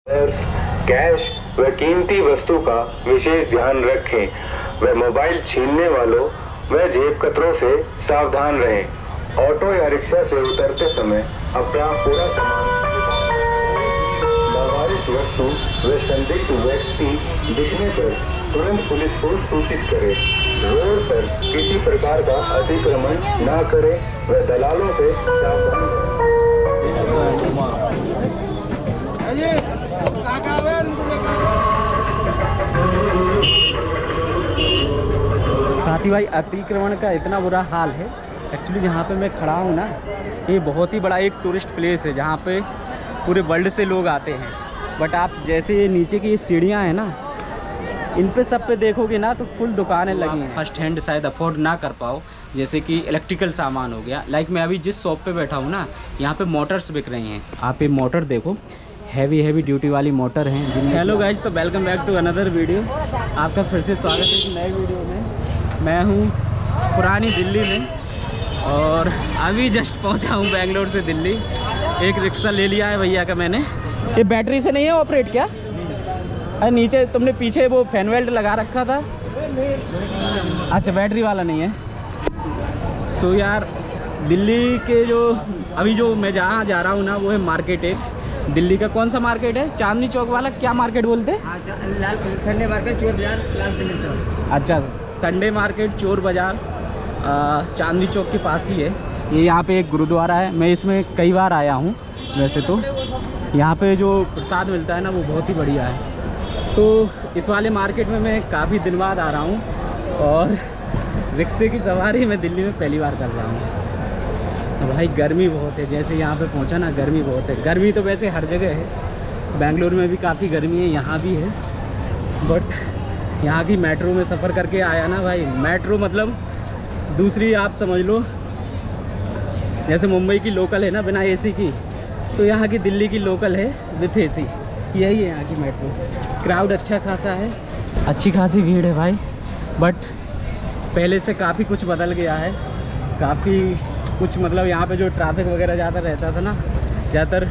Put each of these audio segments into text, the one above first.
Cash व कीमती वस्तु का विशेष ध्यान रखें व मोबाइल छीनने वालों व जेब कतरों से सावधान रहें। ऑटो या रिक्शा से उतरते समय अपना पूरा सामान, लावारिस वस्तु व संदिग्ध व्यक्ति दिखने पर तुरंत पुलिस को सूचित करें। रोड पर किसी प्रकार का अतिक्रमण न करें व दलालों से सावधान रहें। साथी भाई, अतिक्रमण का इतना बुरा हाल है। एक्चुअली जहाँ पे मैं खड़ा हूँ ना, ये बहुत ही बड़ा एक टूरिस्ट प्लेस है जहाँ पे पूरे वर्ल्ड से लोग आते हैं। बट आप जैसे ये नीचे की सीढ़ियाँ हैं ना, इन पे सब पे देखोगे ना तो फुल दुकानें लगी हैं। फर्स्ट हैंड शायद अफोर्ड ना कर पाओ, जैसे कि इलेक्ट्रिकल सामान हो गया। लाइक मैं अभी जिस शॉप पे बैठा हूँ ना, यहाँ पे मोटर्स बिक रही हैं। आप ये मोटर देखो, हैवी ड्यूटी वाली मोटर हैं। हेलो गाइज, तो welcome back to another video. आपका फिर से स्वागत है एक नए वीडियो में। मैं हूँ पुरानी दिल्ली में और अभी जस्ट पहुँचा हूँ बेंगलोर से दिल्ली। एक रिक्शा ले लिया है भैया का मैंने। ये बैटरी से नहीं है ऑपरेट क्या? अरे नीचे तुमने पीछे वो फैन वेल्ट लगा रखा था। अच्छा, बैटरी वाला नहीं है। सो यार, दिल्ली के जो अभी जो मैं जहाँ जा रहा हूँ ना, वो है मार्केट। एक दिल्ली का कौन सा मार्केट है? चांदनी चौक वाला क्या मार्केट बोलते हैं? संडे मार्केट चोर बाजार लाल किला। अच्छा, संडे मार्केट चोर बाज़ार चांदनी चौक के पास ही है। ये यहाँ पे एक गुरुद्वारा है। मैं इसमें कई बार आया हूँ। वैसे तो यहाँ पे जो प्रसाद मिलता है ना, वो बहुत ही बढ़िया है। तो इस वाले मार्केट में मैं काफ़ी दिन बाद आ रहा हूँ और रिक्शे की सवारी मैं दिल्ली में पहली बार कर रहा हूँ। तो भाई गर्मी बहुत है। जैसे यहाँ पे पहुँचा ना, गर्मी बहुत है। गर्मी तो वैसे हर जगह है, बेंगलोर में भी काफ़ी गर्मी है, यहाँ भी है। बट यहाँ की मेट्रो में सफ़र करके आया ना भाई, मेट्रो मतलब दूसरी आप समझ लो, जैसे मुंबई की लोकल है ना बिना एसी की, तो यहाँ की दिल्ली की लोकल है विथ एसी। यही है यहाँ की मेट्रो। क्राउड अच्छा खासा है, अच्छी खासी भीड़ है भाई। बट पहले से काफ़ी कुछ बदल गया है। काफ़ी कुछ मतलब यहाँ पे जो ट्रैफिक वगैरह ज़्यादा रहता था ना, ज़्यादातर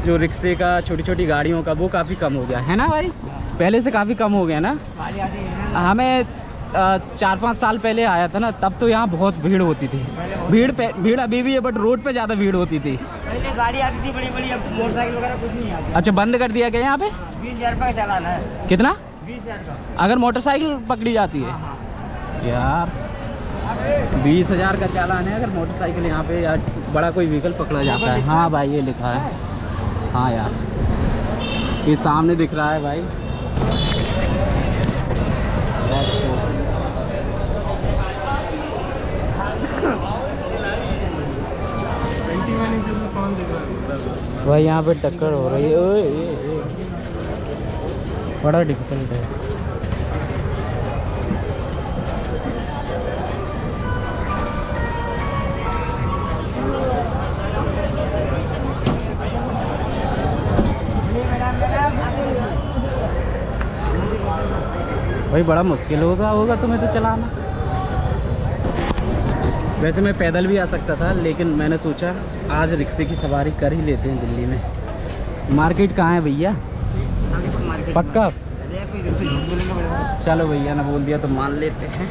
जो रिक्शे का, छोटी छोटी गाड़ियों का, वो काफ़ी कम हो गया है ना भाई। पहले से काफ़ी कम हो गया ना। हमें 4-5 साल पहले आया था ना, तब तो यहाँ बहुत भीड़ होती थी। भीड़ अभी भी है, बट रोड पे ज़्यादा भीड़ होती थी। पहले गाड़ी आती थी बड़ी बड़ी, अब मोटरसाइकिल वगैरह कुछ नहीं आती। अच्छा, बंद कर दिया क्या यहाँ पे? 20,000 रुपये का चालान है। कितना? 20,000 का। अगर मोटरसाइकिल पकड़ी जाती है? यार 20,000 का चालान है अगर मोटरसाइकिल यहाँ पे या बड़ा कोई व्हीकल पकड़ा जाता है। हाँ भाई, ये लिखा है। हाँ यार, ये सामने दिख रहा है भाई। भाई यहाँ पे टक्कर हो रही है। ओए, ये बड़ा डिफिकल्ट है। भाई बड़ा मुश्किल होगा तुम्हें तो चलाना। वैसे मैं पैदल भी आ सकता था, लेकिन मैंने सोचा आज रिक्शे की सवारी कर ही लेते हैं दिल्ली में। मार्केट कहाँ है भैया? पक्का? चलो भैया ने बोल दिया तो मान लेते हैं।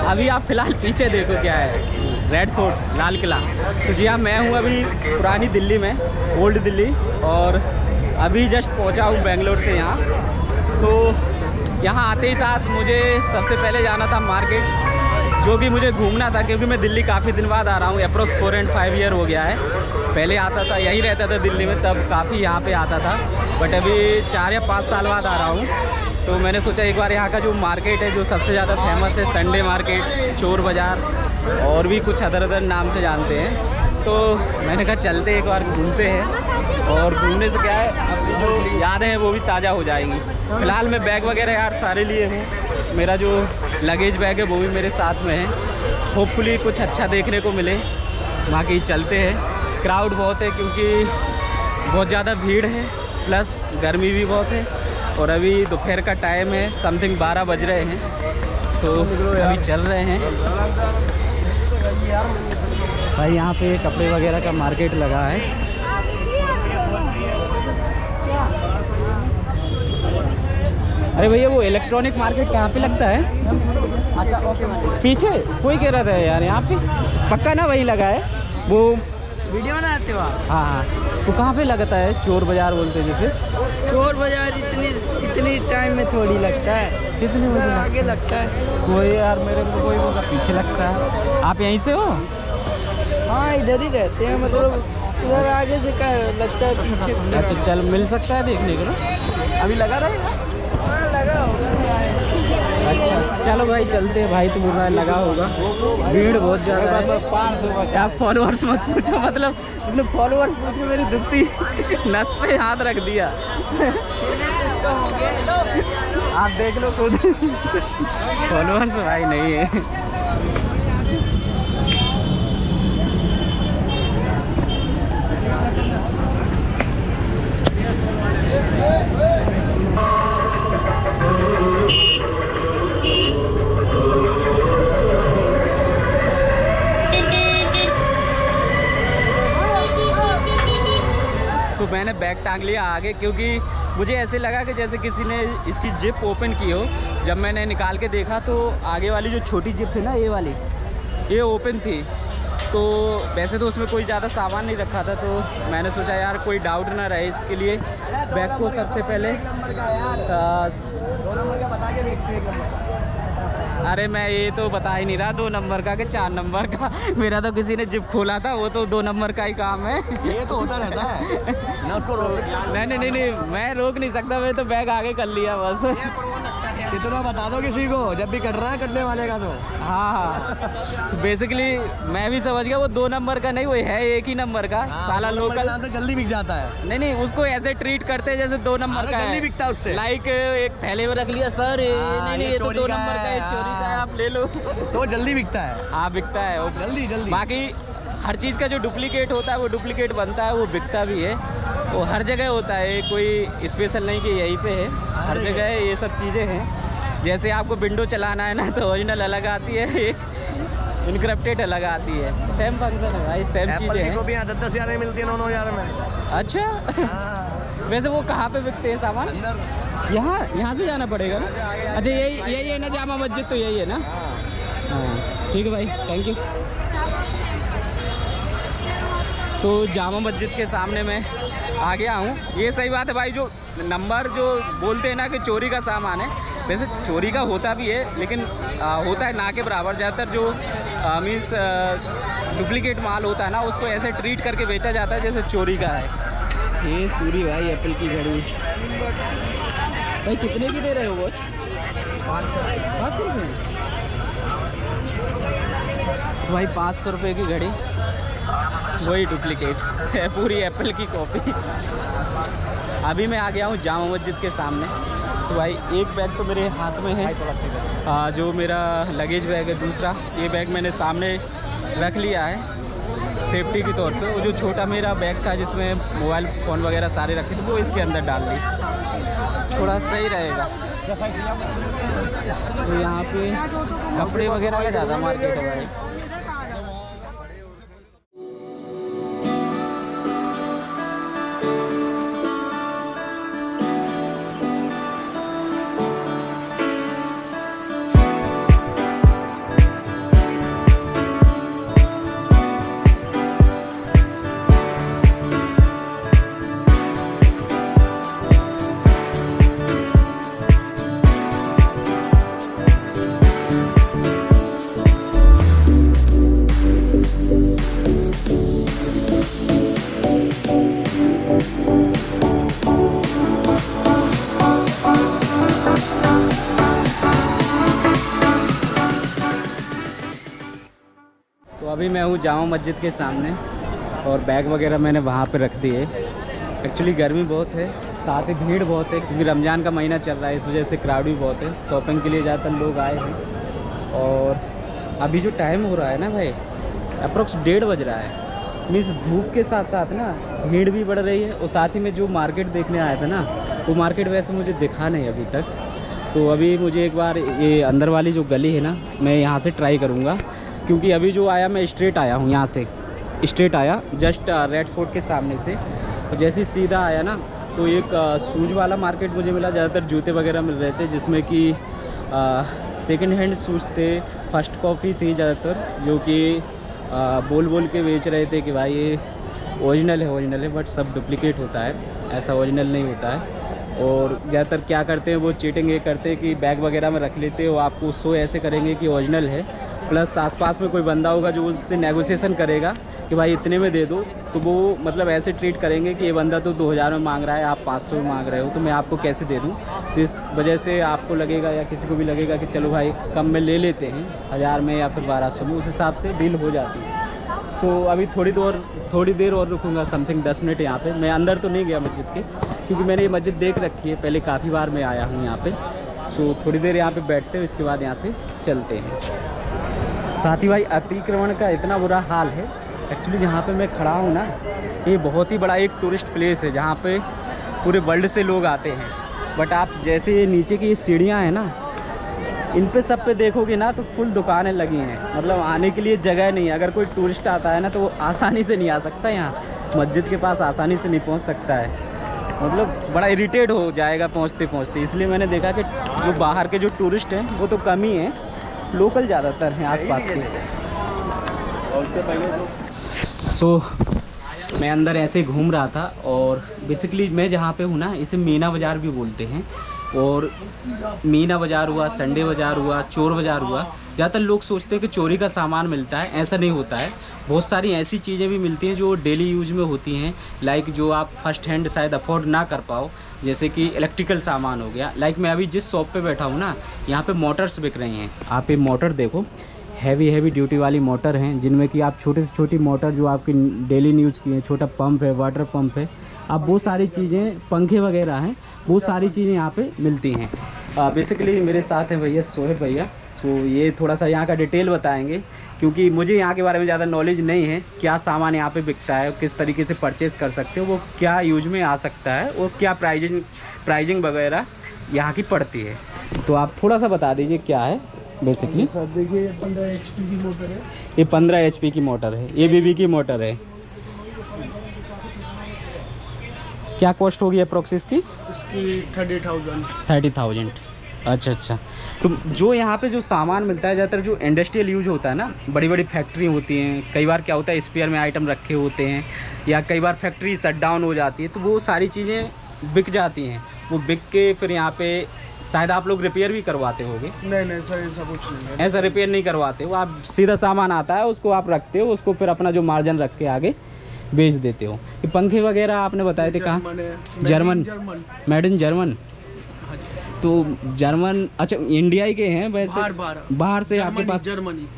अभी आप फिलहाल पीछे देखो क्या है, रेड फोर्ट, लाल किला। तो जी हाँ, मैं हूँ अभी पुरानी दिल्ली में, ओल्ड दिल्ली, और अभी जस्ट पहुँचा हूँ बेंगलोर से यहाँ। सो यहाँ आते ही साथ मुझे सबसे पहले जाना था मार्केट, जो कि मुझे घूमना था, क्योंकि मैं दिल्ली काफ़ी दिन बाद आ रहा हूँ। अप्रोक्स 4 and 5 ईयर हो गया है। पहले आता था, यही रहता था दिल्ली में, तब काफ़ी यहाँ पे आता था। बट अभी 4 या 5 साल बाद आ रहा हूँ। तो मैंने सोचा एक बार यहाँ का जो मार्केट है, जो सबसे ज़्यादा फेमस है, संडे मार्केट, चोर बाज़ार, और भी कुछ अदर नाम से जानते हैं, तो मैंने कहा चलते एक बार घूमते हैं। और घूमने से क्या है, अपनी जो यादें हैं वो भी ताज़ा हो जाएंगी। फ़िलहाल मैं बैग वगैरह यार सारे लिए हूँ। मेरा जो लगेज बैग है वो भी मेरे साथ में है। होपफुली कुछ अच्छा देखने को मिले। बाकी चलते हैं। क्राउड बहुत है क्योंकि बहुत ज़्यादा भीड़ है, प्लस गर्मी भी बहुत है, और अभी दोपहर का टाइम है, समथिंग 12 बज रहे हैं। सो अभी चल रहे हैं भाई। यहाँ पे कपड़े वगैरह का मार्केट लगा है। अरे भैया वो इलेक्ट्रॉनिक मार्केट कहाँ पे लगता है? अच्छा ओके मैम। पीछे कोई कह रहा था यार यहाँ पे पक्का ना वही लगा है वो। वीडियो बनाते हो आप? हाँ हाँ, तो कहाँ पे लगता है? चोर बाजार बोलते हैं जैसे। चोर बाजार इतनी टाइम में थोड़ी लगता है, कितने बजे आगे लगता है। कोई यार मेरे को कोई बोला पीछे लगता है। आप यहीं से हो? हाँ इधर ही रहते हैं, मतलब उधर आगे से क्या लगता है पीछे। अच्छा चल मिल सकता है देखने को ना, अभी लगा रहेगा। हाँ लगा होगा। अच्छा चलो भाई चलते हैं। भाई तो बोल रहा है लगा होगा, भीड़ बहुत ज़्यादा है। 500 आप फॉलोअर्स मत पूछो, मतलब फॉलोअर्स पूछ के मेरी दुखती नस पे हाथ रख दिया। आप देख लो खुद फॉलोअर्स भाई नहीं है। तो मैंने बैग टांग लिया आगे, क्योंकि मुझे ऐसे लगा कि जैसे किसी ने इसकी जिप ओपन की हो। जब मैंने निकाल के देखा तो आगे वाली जो छोटी जिप थी ना, ये वाली, ये ओपन थी। तो वैसे तो उसमें कोई ज़्यादा सामान नहीं रखा था, तो मैंने सोचा यार कोई डाउट ना रहे, इसके लिए बैग को सबसे पहले अरे मैं ये तो बता ही नहीं रहा 2 नंबर का कि 4 नंबर का। मेरा तो किसी ने जिप खोला था, वो तो 2 नंबर का ही काम है। ये तो होता रहता है ना, उसको नहीं, मैं रोक नहीं सकता। मैं तो बैग आगे कर लिया बस। इतना बता दो किसी को जब भी कट रहा है कटने वाले का तो। हाँ तो बेसिकली मैं भी समझ गया वो 2 नंबर का नहीं, वो है 1 ही नंबर का। साला लोकल से जल्दी बिक जाता है। नहीं उसको ऐसे ट्रीट करते हैं जैसे 2 नंबर का जल्दी है। बिकता है उससे। लाइक एक थैले में रख लिया सर, नहीं ये तो 2 नंबर का है, चोरी का है, आप ले लो। तो जल्दी बिकता है। हाँ बिकता है वो जल्दी। बाकी हर चीज़ का जो डुप्लीकेट होता है वो डुप्लीकेट बनता है, वो बिकता भी है। वो हर जगह होता है, कोई स्पेशल नहीं कि यहीं पे है, हर जगह ये सब चीज़ें हैं। जैसे आपको विंडो चलाना है ना, तो ओरिजिनल अलग आती है, एक इनक्रप्टेड अलग आती है। सेम फंक्शन है भाई, सेम चीज़ें हैं। को भी 10-10 हज़ार में मिलती है, 9-9 हज़ार में। अच्छा वैसे वो कहाँ पे बिकते हैं सामान? यहाँ से जाना पड़ेगा ना? अच्छा यही है ना जामा मस्जिद, तो यही है ना? हाँ ठीक है भाई, थैंक यू। तो जामा मस्जिद के सामने मैं आ गया हूँ। ये सही बात है भाई, जो नंबर जो बोलते हैं ना कि चोरी का सामान है, वैसे चोरी का होता भी है, लेकिन होता है ना के बराबर। ज़्यादातर जो मीन्स डुप्लीकेट माल होता है ना, उसको ऐसे ट्रीट करके बेचा जाता है जैसे चोरी का है। ये पूरी भाई एप्पल की घड़ी भाई कितने की दे रहे हो वॉच? 500 रुपये भाई, 500 रुपये की घड़ी, वही डुप्लीकेट है, पूरी एप्पल की कॉपी। अभी मैं आ गया हूँ जामा मस्जिद के सामने। तो भाई एक बैग तो मेरे हाथ में है, जो मेरा लगेज बैग है। दूसरा ये बैग मैंने सामने रख लिया है सेफ्टी के तौर पे। वो जो छोटा मेरा बैग था जिसमें मोबाइल फ़ोन वगैरह सारे रखे थे, वो इसके अंदर डाल दी, थोड़ा सही रहेगा। तो यहाँ पे कपड़े वगैरह का ज़्यादा मार्केट है भाई। तो अभी मैं हूँ जामा मस्जिद के सामने, और बैग वगैरह मैंने वहाँ पे रख दिए। एक्चुअली गर्मी बहुत है, साथ ही भीड़ बहुत है, क्योंकि रमज़ान का महीना चल रहा है, इस वजह से क्राउड भी बहुत है। शॉपिंग के लिए ज़्यादातर लोग आए हैं। और अभी जो टाइम हो रहा है ना भाई, अप्रोक्स 1:30 बज रहा है। मीन्स धूप के साथ साथ ना भीड़ भी बढ़ रही है। और साथ ही में जो मार्केट देखने आया था ना, वो मार्केट वैसे मुझे दिखा नहीं अभी तक। तो अभी मुझे एक बार ये अंदर वाली जो गली है ना, मैं यहाँ से ट्राई करूँगा, क्योंकि अभी जो आया मैं स्ट्रेट आया हूँ, यहाँ से स्ट्रेट आया जस्ट रेड फोर्ट के सामने से। और जैसे ही सीधा आया ना, तो एक शूज़ वाला मार्केट मुझे मिला, ज़्यादातर जूते वगैरह मिल रहे थे, जिसमें कि सेकंड हैंड शूज़ थे, फर्स्ट कॉपी थी ज़्यादातर, जो कि बोल बोल के बेच रहे थे कि भाई ये ओरिजिनल है, बट सब डुप्लीकेट होता है, ऐसा ओरिजिनल नहीं होता है। और ज़्यादातर क्या करते हैं वो चीटिंग ये करते हैं कि बैग वगैरह में रख लेते हैं, वो आपको शो ऐसे करेंगे कि ओरिजिनल है, प्लस आसपास में कोई बंदा होगा जो उससे नेगोशिएशन करेगा कि भाई इतने में दे दो, तो वो मतलब ऐसे ट्रीट करेंगे कि ये बंदा तो 2000 में मांग रहा है, आप 500 में मांग रहे हो, तो मैं आपको कैसे दे दूँ। तो इस वजह से आपको लगेगा या किसी को भी लगेगा कि चलो भाई कम में ले लेते हैं, 1000 में या फिर 1200 में, उस हिसाब से डील हो जाती है। सो अभी थोड़ी देर और रुकूंगा, समथिंग 10 मिनट यहाँ पे। मैं अंदर तो नहीं गया मस्जिद के, क्योंकि मैंने ये मस्जिद देख रखी है पहले, काफ़ी बार मैं आया हूँ यहाँ पे। सो थोड़ी देर यहाँ पे बैठते हैं, इसके बाद यहाँ से चलते हैं। साथी भाई, अतिक्रमण का इतना बुरा हाल है एक्चुअली जहाँ पे मैं खड़ा हूँ ना, ये बहुत ही बड़ा एक टूरिस्ट प्लेस है जहाँ पे पूरे वर्ल्ड से लोग आते हैं। बट आप जैसे ये नीचे की सीढ़ियाँ हैं ना, इन पे सब पे देखोगे ना तो फुल दुकानें लगी हैं, मतलब आने के लिए जगह नहीं है। अगर कोई टूरिस्ट आता है ना तो वो आसानी से नहीं आ सकता यहाँ, मस्जिद के पास आसानी से नहीं पहुँच सकता है, मतलब बड़ा इरिटेट हो जाएगा पहुँचते पहुँचते। इसलिए मैंने देखा कि जो बाहर के जो टूरिस्ट हैं वो तो कम ही हैं, लोकल ज़्यादातर हैं आसपास के। सो मैं अंदर ऐसे घूम रहा था, और बेसिकली मैं जहाँ पे हूँ ना, इसे मीना बाज़ार भी बोलते हैं। और मीना बाज़ार हुआ, संडे बाज़ार हुआ, चोर बाज़ार हुआ, ज़्यादातर लोग सोचते हैं कि चोरी का सामान मिलता है, ऐसा नहीं होता है। बहुत सारी ऐसी चीज़ें भी मिलती हैं जो डेली यूज में होती हैं, लाइक जो आप फर्स्ट हैंड शायद अफोर्ड ना कर पाओ, जैसे कि इलेक्ट्रिकल सामान हो गया। लाइक मैं अभी जिस शॉप पे बैठा हूँ ना, यहाँ पे मोटर्स बिक रही हैं। आप ये मोटर देखो, हैवी ड्यूटी वाली मोटर हैं, जिनमें कि आप छोटे से छोटी मोटर जो आपकी डेली यूज़ की हैं, छोटा पंप है, वाटर पंप है, अब वो सारी चीज़ें, पंखे वगैरह हैं, वो सारी चीज़ें यहाँ पे मिलती हैं। बेसिकली मेरे साथ हैं भैया सोहेब भैया, तो ये थोड़ा सा यहाँ का डिटेल बताएंगे, क्योंकि मुझे यहाँ के बारे में ज़्यादा नॉलेज नहीं है, क्या सामान यहाँ पे बिकता है, किस तरीके से परचेज़ कर सकते हो, वो क्या यूज में आ सकता है, और क्या प्राइजिंग वगैरह यहाँ की पड़ती है। तो आप थोड़ा सा बता दीजिए क्या है बेसिकली। सर देखिए 15 HP की मोटर है। ये 15 HP की मोटर है, ABB की मोटर है। क्या कॉस्ट होगी अप्रोक्स इसकी? इसकी 30,000। अच्छा। तो जो यहाँ पे जो सामान मिलता है, ज़्यादातर जो इंडस्ट्रियल यूज होता है ना, बड़ी बड़ी फैक्ट्री होती हैं, कई बार क्या होता है स्पेयर में आइटम रखे होते हैं, या कई बार फैक्ट्री शट डाउन हो जाती है, तो वो सारी चीज़ें बिक जाती हैं। वो बिक के फिर यहाँ पे शायद आप लोग रिपेयर भी करवाते होगे। नहीं सर, ऐसा कुछ नहीं है। ऐसा रिपेयर नहीं करवाते हो आप, सीधा सामान आता है, उसको आप रखते हो, उसको फिर अपना जो मार्जिन रख के आगे बेच देते हो। ये पंखे वगैरह आपने बताए थे कहाँ? German, made in German. तो जर्मन, अच्छा इंडिया ही के हैं वैसे? बाहर से आपके पास?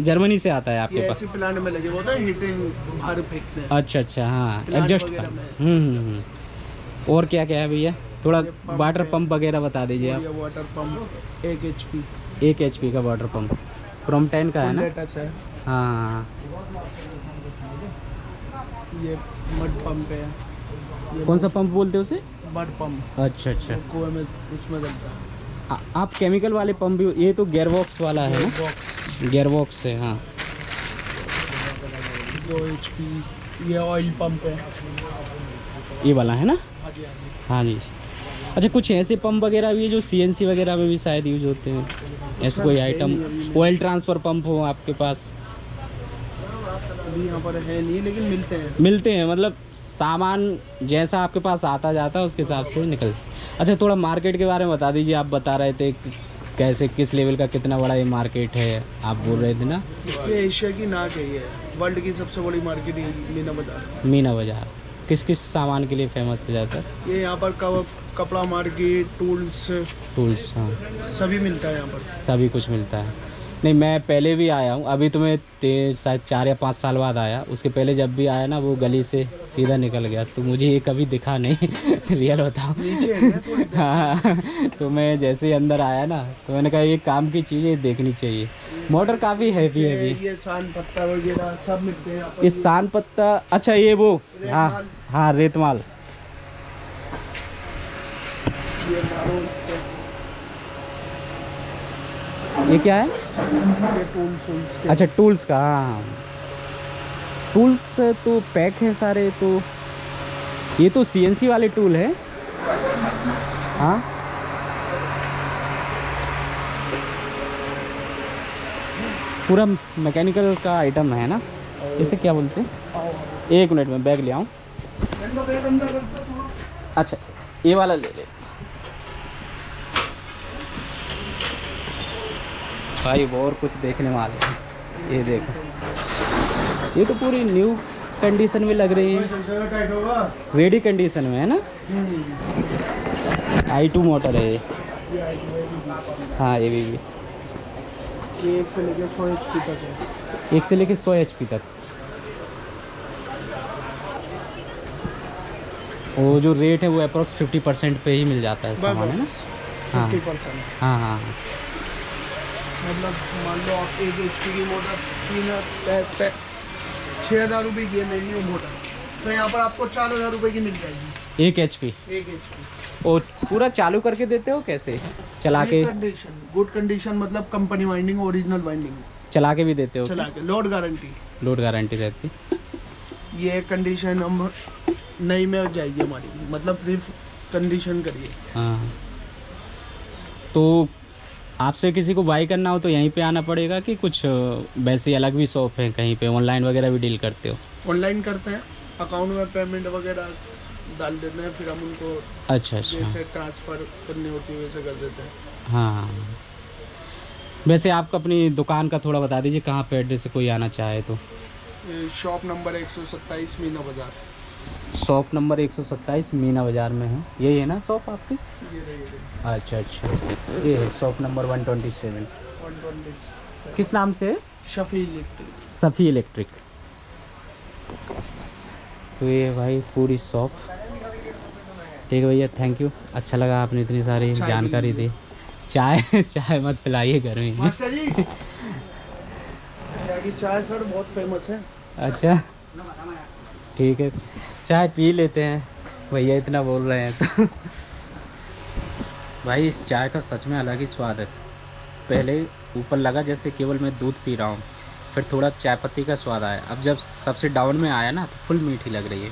जर्मनी से आता है आपके पास? प्लांट में लगे होता है, हीटिंग बाहर फेंकते हैं। अच्छा, हाँ, एडजस्ट का। और क्या क्या है भैया? थोड़ा वाटर पंप वगैरह बता दीजिए आप। वाटर पंप 1 HP का वाटर पंप, क्रॉम्पटन का है ना? हाँ। ये मड पंप है। कौन सा पंप बोलते हो उसे? Mud pump. अच्छा। कुएं में उसमें लगता है। आप केमिकल वाले पंप भी, ये तो गेयरबॉक्स वाला है ना? गेयरबॉक्स से, हाँ। 2 HP ये ऑयल पंप है, ये वाला है ना? हाँ जी। अच्छा, कुछ ऐसे पंप वगैरह भी है जो CNC वगैरह में भी शायद यूज होते हैं, ऐसे कोई आइटम? ऑयल ट्रांसफ़र पंप हो आपके पास? अभी यहाँ पर है नहीं, लेकिन मिलते हैं। मतलब सामान जैसा आपके पास आता जाता है उसके हिसाब से निकल। अच्छा, थोड़ा मार्केट के बारे में बता दीजिए। आप बता रहे थे कैसे, किस लेवल का, कितना बड़ा ये मार्केट है, आप बोल रहे थे ना? ये एशिया की नाक है, ये वर्ल्ड की सबसे बड़ी मार्केट है मीना बाज़ार। किस सामान के लिए फेमस है ज़्यादातर? ये यहाँ पर कपड़ा मार्केट, टूल्स, हाँ, सभी मिलता है यहाँ पर। सभी कुछ मिलता है। नहीं, मैं पहले भी आया हूँ, अभी तो मैं शायद 4 या 5 साल बाद आया। उसके पहले जब भी आया ना, वो गली से सीधा निकल गया, तो मुझे ये कभी दिखा नहीं। रियल बताओ। हाँ, तो मैं जैसे ही अंदर आया ना, तो मैंने कहा ये काम की चीज़ें देखनी चाहिए। मोटर काफ़ी हैवी है। ये सान पत्ता वगैरह सब मिलते हैं। ये सान पत्ता, अच्छा ये वो, हाँ, रेतमाल। ये क्या है? टूल्स। अच्छा, टूल्स का, हाँ। टूल्स तो पैक है सारे। तो ये तो CNC वाले टूल है। हाँ पूरा मैकेनिकल का आइटम है ना, इसे क्या बोलते हैं? एक मिनट में बैग ले आऊँ। अच्छा ये वाला ले ले भाई, और कुछ देखने वाले हैं। ये देखो, ये तो पूरी न्यू कंडीशन में लग रही है, रेडी कंडीशन में है ना। i2 मोटर है ये। हाँ ये भी ये 1 से लेकर 100 HP तक है। 1 से लेकर 100 HP तक। वो जो रेट है वो अप्रोक्स 50% पे ही मिल जाता है सामान, है ना। हाँ 50%। हाँ हाँ मतलब मान लो आप 1 HP की मोटर 6,000 रुपये की है न्यू मोटर, तो यहाँ पर आपको 4,000 रुपये की मिल जाएगी 1 HP। 1 HP। और पूरा चालू करके देते हो कैसे? चला के? कंडीशन गुड कंडीशन, मतलब कंपनी वाइंडिंग, ओरिजिनल वाइंडिंग। चला के भी देते हो? चला के लोड गारंटी। लोड गारंटी रहती। ये कंडीशन हम नई में जाएगी हमारी, मतलब रिफ कंडीशन करिए। हाँ तो आपसे किसी को बाई करना हो तो यहीं पे आना पड़ेगा कि कुछ वैसे अलग भी शॉप है कहीं पे? ऑनलाइन वगैरह भी डील करते हो? ऑनलाइन करते हैं, अकाउंट में पेमेंट वगैरह डाल देते हैं, फिर हम उनको अच्छा जैसे ट्रांसफ़र करनी होती है वैसे कर देते हैं। हाँ वैसे आप अपनी दुकान का थोड़ा बता दीजिए, कहाँ पे एड्रेस से कोई आना चाहे तो? शॉप नंबर 127 मीना बाज़ार। शॉप नंबर 127 मीना बाज़ार में है। यही है ना शॉप आपकी? ये रही। अच्छा ये है शॉप नंबर 127। किस नाम से है? शफी इलेक्ट्रिक। सफ़ी इलेक्ट्रिक। तो ये भाई पूरी शॉप। ठीक है भैया, थैंक यू, अच्छा लगा आपने इतनी सारी जानकारी दी। चाय मत पिलाइए घर में। मास्टर जी यहाँ की चाय सर बहुत फेमस है। अच्छा ठीक है, चाय पी लेते हैं, भैया इतना बोल रहे हैं तो। भाई इस चाय का सच में अलग ही स्वाद है। पहले ऊपर लगा जैसे केवल मैं दूध पी रहा हूँ, फिर थोड़ा चाय पत्ती का स्वाद आया, अब जब सबसे डाउन में आया ना तो फुल मीठी लग रही है।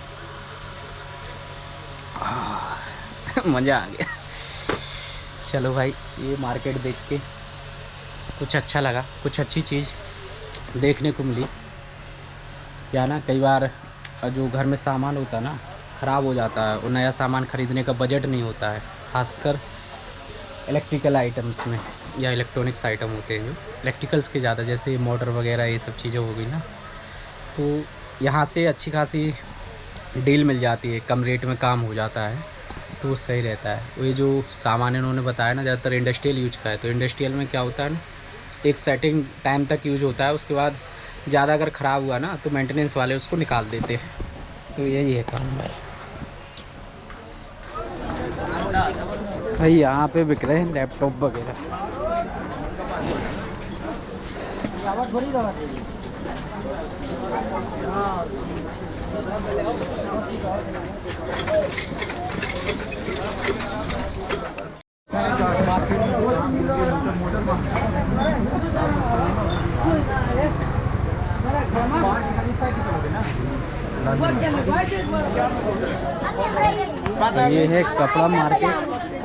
मज़ा आ गया। चलो भाई, ये मार्केट देख के कुछ अच्छा लगा, कुछ अच्छी चीज़ देखने को मिली। क्या ना, कई बार जो घर में सामान होता है ना ख़राब हो जाता है और नया सामान ख़रीदने का बजट नहीं होता है, खासकर इलेक्ट्रिकल आइटम्स में या इलेक्ट्रॉनिक्स आइटम होते हैं जो इलेक्ट्रिकल्स के ज़्यादा, जैसे मोटर वगैरह ये सब चीज़ें हो गई ना, तो यहाँ से अच्छी खासी डील मिल जाती है, कम रेट में काम हो जाता है, तो वो सही रहता है। ये जो सामान इन्होंने बताया ना ज़्यादातर इंडस्ट्रियल यूज का है, तो इंडस्ट्रियल में क्या होता है ना, एक सेटिंग टाइम तक यूज होता है, उसके बाद ज़्यादा अगर ख़राब हुआ ना तो मेंटेनेंस वाले उसको निकाल देते हैं। तो यही है काम भाई। यहाँ पे बिक रहे हैं लैपटॉप वगैरह। ये है कपड़ा मार्केट,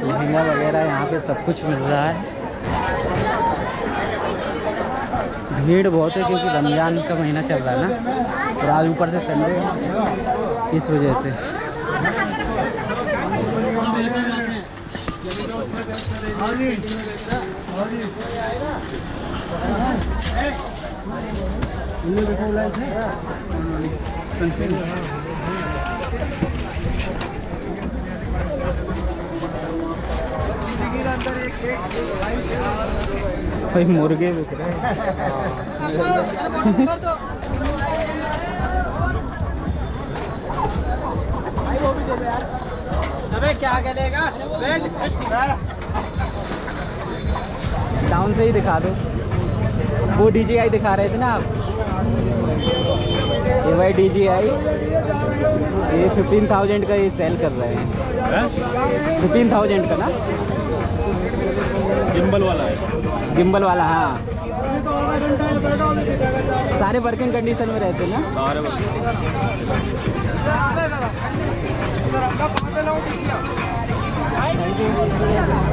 लहंगा वगैरह यहाँ पे सब कुछ मिल रहा है। भीड़ बहुत है क्योंकि रमज़ान का महीना चल रहा है ना, और आज ऊपर से संडे है, इस वजह से। भाई मुर्गे बिक रहे हैं। अबे क्या करेगा, डाउन से ही दिखा दो। वो DJI दिखा रहे थे ना आप, ये भाई DJI, ये 15,000 का ये सेल कर रहे हैं। 15,000 का ना, गिम्बल वाला है। गिम्बल वाला, हाँ। सारे वर्किंग कंडीशन में रहते हैं ना? सारे वर्किंग।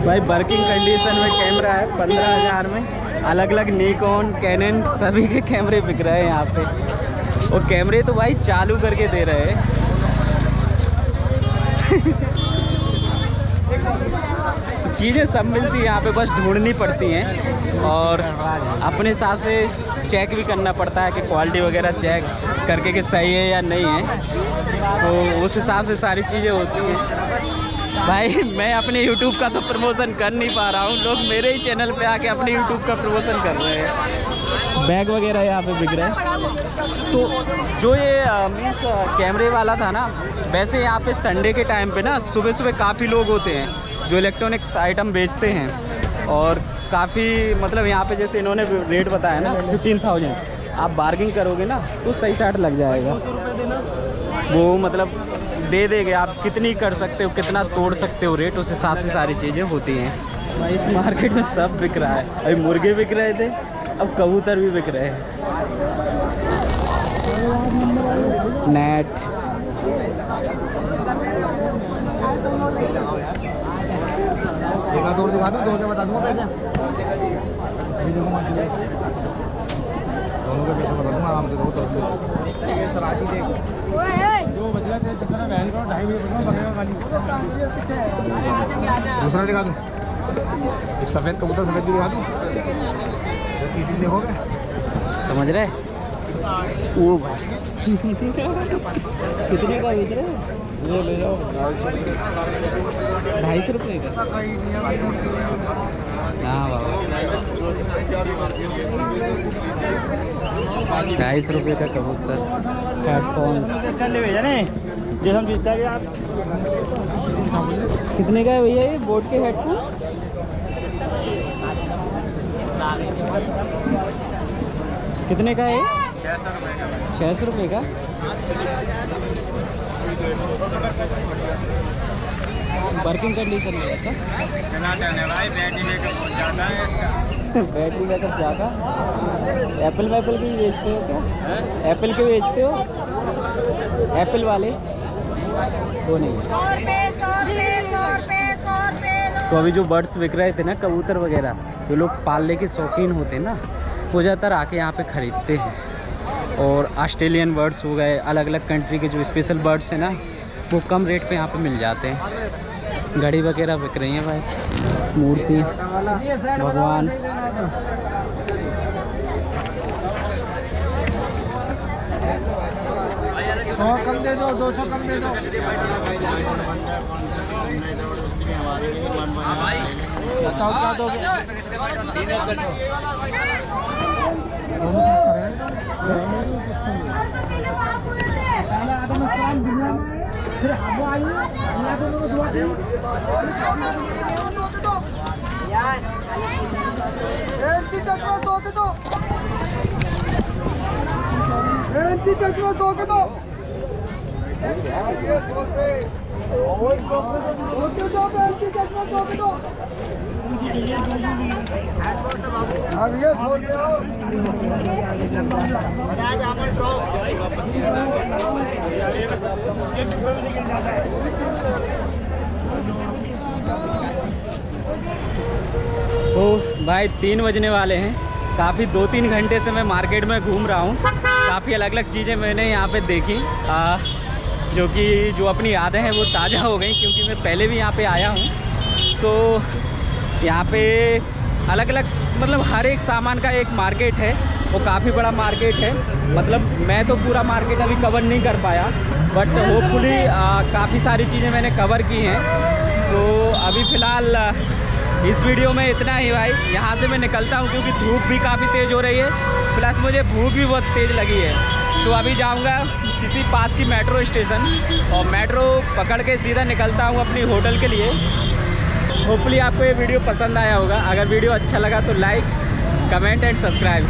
भाई वर्किंग कंडीशन में कैमरा है 15,000 में। अलग अलग निकॉन, कैनन सभी के कैमरे बिक रहे हैं यहाँ पे। और कैमरे तो भाई चालू करके दे रहे हैं। चीज़ें सब मिलती हैं यहाँ पे, बस ढूंढनी पड़ती हैं और अपने हिसाब से चेक भी करना पड़ता है कि क्वालिटी वगैरह चेक करके कि सही है या नहीं है। सो उस हिसाब से सारी चीज़ें होती हैं। भाई मैं अपने YouTube का तो प्रमोशन कर नहीं पा रहा हूँ, लोग मेरे ही चैनल पे आके अपने YouTube का प्रमोशन कर रहे हैं। बैग वगैरह यहाँ पे बिक रहे हैं। तो जो ये मीन्स कैमरे वाला था ना, वैसे यहाँ पे संडे के टाइम पे ना सुबह सुबह काफ़ी लोग होते हैं जो इलेक्ट्रॉनिक्स आइटम बेचते हैं। और काफ़ी मतलब यहाँ पे जैसे इन्होंने रेट बताया ना 15,000, आप बार्गिंग करोगे ना तो सही साट लग जाएगा। वो मतलब दे देंगे, आप कितनी कर सकते हो, कितना तोड़ सकते हो रेट, उस हिसाब से सारी चीज़ें होती हैं। भाई इस मार्केट में सब बिक रहा है। अभी मुर्गे बिक रहे थे, अब कबूतर भी बिक रहे हैं। नेट दौड़ दिखा दूँ, दौड़ के बता दूँगा पैसे। दोनों के पैसे बता दूँगा आराम से। दो सर आज ही देख जो बचला तेरे चक्कर में बहन को 2.5 बजे पकड़ेगा खाली। दूसरा दिखा दूँ, एक सफ़ेद कबूतर सफ़ेद भी दिखा दूँ। देखोगे समझ रहे वो भाई कितने का बेच रहे हो? ये ले जाओ 250 रुपये का। हाँ बाबा 250 रुपये का कबूतर। हेडफोन कितने का है भैया ये बोट के हेडफोन? कितने का है? 600 रुपये का। वर्किंग कंडीशन में है बैटरी बैकअप ज़्यादा। एप्पल वैपल के बेचते हो क्या? एप्पल के बेचते हो? एप्पल वाले वो नहीं। तो अभी जो बर्ड्स बिक रहे थे ना, कबूतर वगैरह, जो लोग पालने के शौकीन होते हैं ना, वो ज़्यादातर आके यहाँ पे ख़रीदते हैं। और ऑस्ट्रेलियन बर्ड्स हो गए, अलग अलग कंट्री के जो स्पेशल बर्ड्स हैं ना, वो कम रेट पे यहाँ पे मिल जाते हैं। घड़ी वगैरह बिक रही हैं भाई, मूर्ति, भगवान। सौ कम दे दो, 200 कम दे दो। बताओ क्या दोगे? चश्मा 100 के दो। चश्मा 100 के दो। चश्मा 100 के दो। तो भाई 3 बजने वाले हैं। काफ़ी 2-3 घंटे से मैं मार्केट में घूम रहा हूँ। काफ़ी अलग अलग चीज़ें मैंने यहाँ पे देखी, जो कि जो अपनी यादें हैं वो ताज़ा हो गई, क्योंकि मैं पहले भी यहाँ पे आया हूँ। सो यहाँ पे अलग अलग मतलब हर एक सामान का एक मार्केट है, वो काफ़ी बड़ा मार्केट है। मतलब मैं तो पूरा मार्केट अभी कवर नहीं कर पाया, बट होपफुली काफ़ी सारी चीज़ें मैंने कवर की हैं। सो अभी फ़िलहाल इस वीडियो में इतना ही भाई। यहाँ से मैं निकलता हूँ क्योंकि धूप भी काफ़ी तेज़ हो रही है, प्लस मुझे भूख भी बहुत तेज़ लगी है। तो अभी जाऊँगा किसी पास की मेट्रो स्टेशन और मेट्रो पकड़ के सीधा निकलता हूँ अपनी होटल के लिए। होपफुली आपको ये वीडियो पसंद आया होगा। अगर वीडियो अच्छा लगा तो लाइक, कमेंट एंड सब्सक्राइब।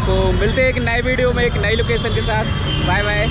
सो मिलते हैं एक नए वीडियो में एक नई लोकेशन के साथ। Bye bye.